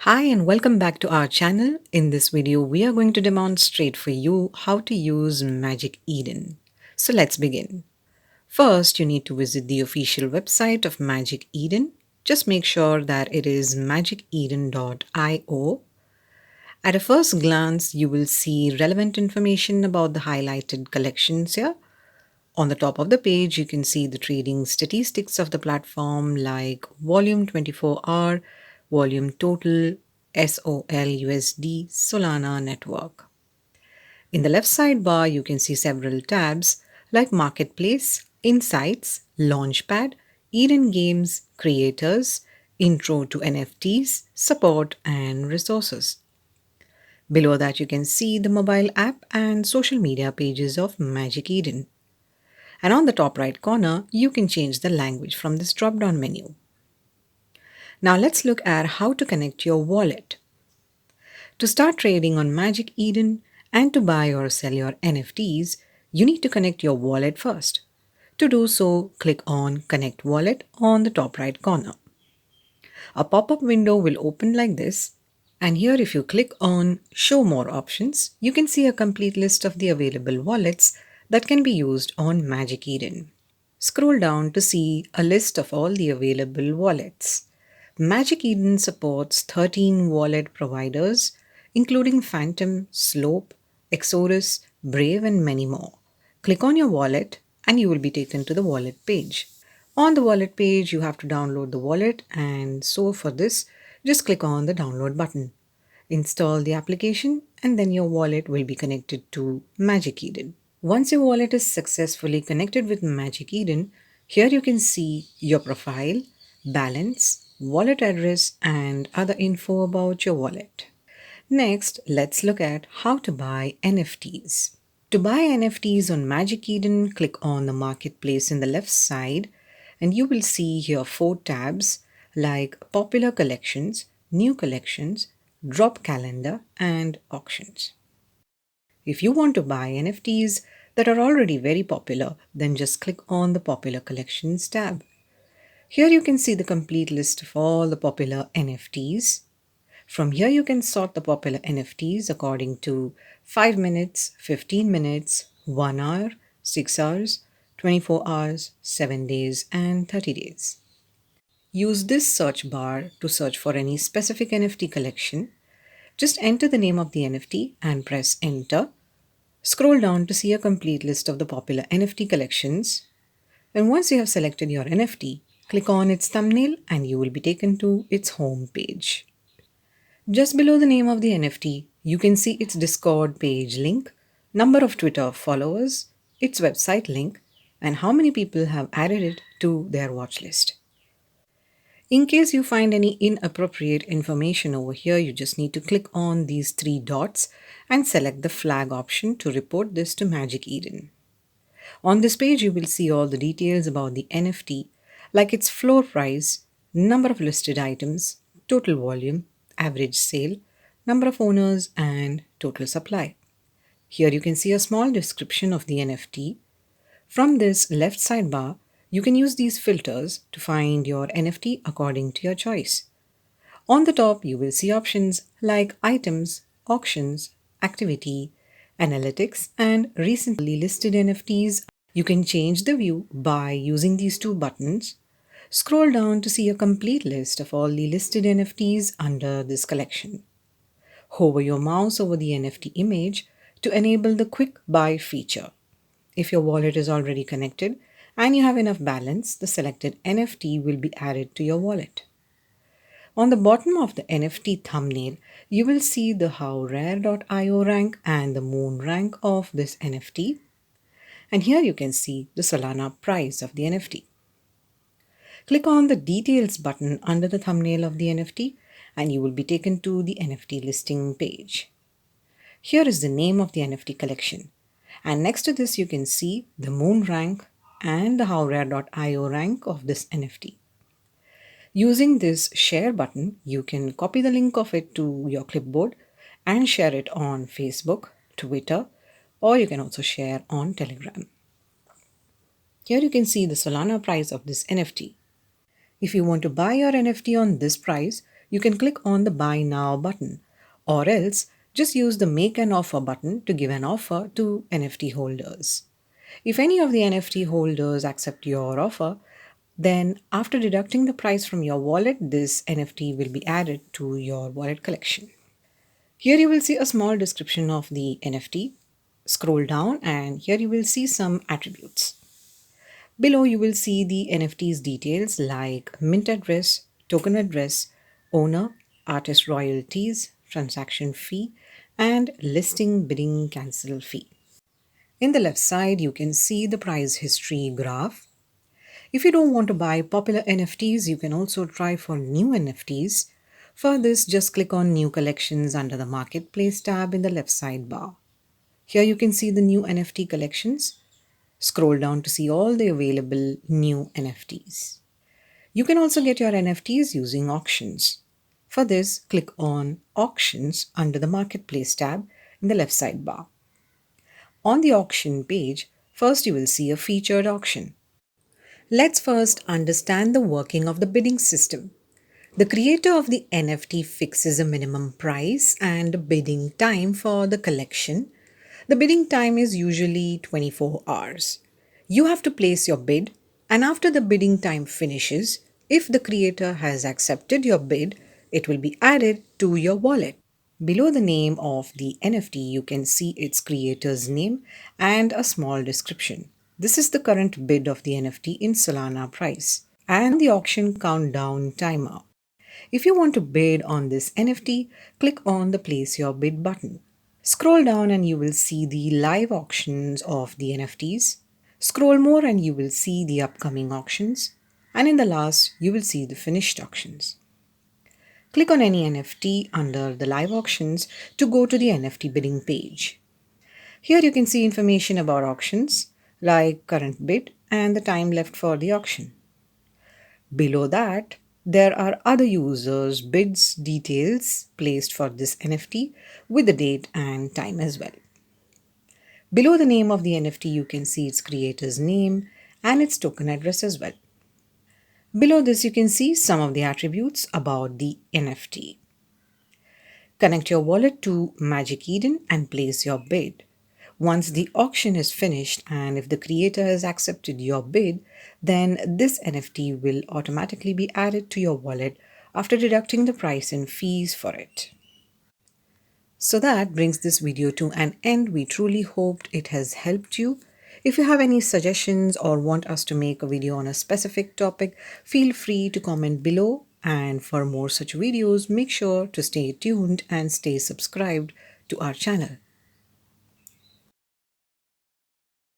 Hi and welcome back to our channel. In this video, we are going to demonstrate for you how to use Magic Eden. So let's begin. First, you need to visit the official website of Magic Eden. Just make sure that it is magiceden.io. At a first glance, you will see relevant information about the highlighted collections here. On the top of the page, you can see the trading statistics of the platform like volume 24-hour, volume total, SOL USD, Solana network. In the left sidebar, you can see several tabs like Marketplace, Insights, Launchpad, Eden Games, Creators, Intro to NFTs, Support, and Resources. Below that, you can see the mobile app and social media pages of Magic Eden. And on the top right corner, you can change the language from this drop-down menu. Now let's look at how to connect your wallet. To start trading on Magic Eden and to buy or sell your NFTs, you need to connect your wallet first. To do so, click on Connect Wallet on the top right corner. A pop-up window will open like this, and here if you click on Show More Options, you can see a complete list of the available wallets that can be used on Magic Eden. Scroll down to see a list of all the available wallets. Magic Eden supports 13 wallet providers, including Phantom, Slope, Exodus, Brave, and many more. Click on your wallet and you will be taken to the wallet page. On the wallet page, you have to download the wallet, and so for this, just click on the download button. Install the application, and then your wallet will be connected to Magic Eden. Once your wallet is successfully connected with Magic Eden, here you can see your profile, balance, wallet address, and other info about your wallet. Next, let's look at how to buy NFTs. To buy NFTs on Magic Eden, click on the marketplace in the left side, and you will see here 4 tabs like Popular Collections, New Collections, Drop Calendar, and Auctions. If you want to buy NFTs that are already very popular, then just click on the Popular Collections tab. Here you can see the complete list of all the popular NFTs. From here you can sort the popular NFTs according to 5 minutes, 15 minutes, 1 hour, 6 hours, 24 hours, 7 days, and 30 days. Use this search bar to search for any specific NFT collection. Just enter the name of the NFT and press enter. Scroll down to see a complete list of the popular NFT collections. And once you have selected your NFT, click on its thumbnail and you will be taken to its home page. Just below the name of the NFT, you can see its Discord page link, number of Twitter followers, its website link, and how many people have added it to their watch list. In case you find any inappropriate information over here, you just need to click on these 3 dots and select the flag option to report this to Magic Eden. On this page, you will see all the details about the NFT, like its floor price, number of listed items, total volume, average sale, number of owners, and total supply. Here you can see a small description of the NFT. From this left sidebar, you can use these filters to find your NFT according to your choice. On the top, you will see options like items, auctions, activity, analytics, and recently listed NFTs. You can change the view by using these 2 buttons. Scroll down to see a complete list of all the listed NFTs under this collection. Hover your mouse over the NFT image to enable the quick buy feature. If your wallet is already connected and you have enough balance, the selected NFT will be added to your wallet. On the bottom of the NFT thumbnail, you will see the howrare.io rank and the moon rank of this NFT. And here you can see the Solana price of the NFT. Click on the details button under the thumbnail of the NFT and you will be taken to the NFT listing page. Here is the name of the NFT collection. And next to this, you can see the moon rank and the howrare.io rank of this NFT. Using this share button, you can copy the link of it to your clipboard and share it on Facebook, Twitter, or you can also share on Telegram. Here you can see the Solana price of this NFT. If you want to buy your NFT on this price, you can click on the Buy Now button, or else just use the Make an Offer button to give an offer to NFT holders. If any of the NFT holders accept your offer, then after deducting the price from your wallet, this NFT will be added to your wallet collection. Here you will see a small description of the NFT. Scroll down and here you will see some attributes. Below you will see the NFT's details like mint address, token address, owner, artist royalties, transaction fee, and listing bidding cancel fee. In the left side, you can see the price history graph. If you don't want to buy popular NFTs, you can also try for new NFTs. For this, just click on New Collections under the Marketplace tab in the left sidebar. Here you can see the new NFT collections. Scroll down to see all the available new NFTs. You can also get your NFTs using auctions. For this, click on Auctions under the Marketplace tab in the left sidebar. On the auction page, first you will see a featured auction. Let's first understand the working of the bidding system. The creator of the NFT fixes a minimum price and bidding time for the collection. The bidding time is usually 24 hours. You have to place your bid, and after the bidding time finishes, if the creator has accepted your bid, it will be added to your wallet. Below the name of the NFT, you can see its creator's name and a small description. This is the current bid of the NFT in Solana price and the auction countdown timer. If you want to bid on this NFT, click on the Place Your Bid button. Scroll down and you will see the live auctions of the NFTs. Scroll more and you will see the upcoming auctions. And in the last, you will see the finished auctions. Click on any NFT under the live auctions to go to the NFT bidding page. Here you can see information about auctions like current bid and the time left for the auction. Below that, there are other users' bids details placed for this NFT with the date and time as well. Below the name of the NFT, you can see its creator's name and its token address as well. Below this, you can see some of the attributes about the NFT. Connect your wallet to Magic Eden and place your bid. Once the auction is finished and if the creator has accepted your bid, then this NFT will automatically be added to your wallet after deducting the price and fees for it. So that brings this video to an end. We truly hoped it has helped you. If you have any suggestions or want us to make a video on a specific topic, feel free to comment below. And for more such videos, make sure to stay tuned and stay subscribed to our channel.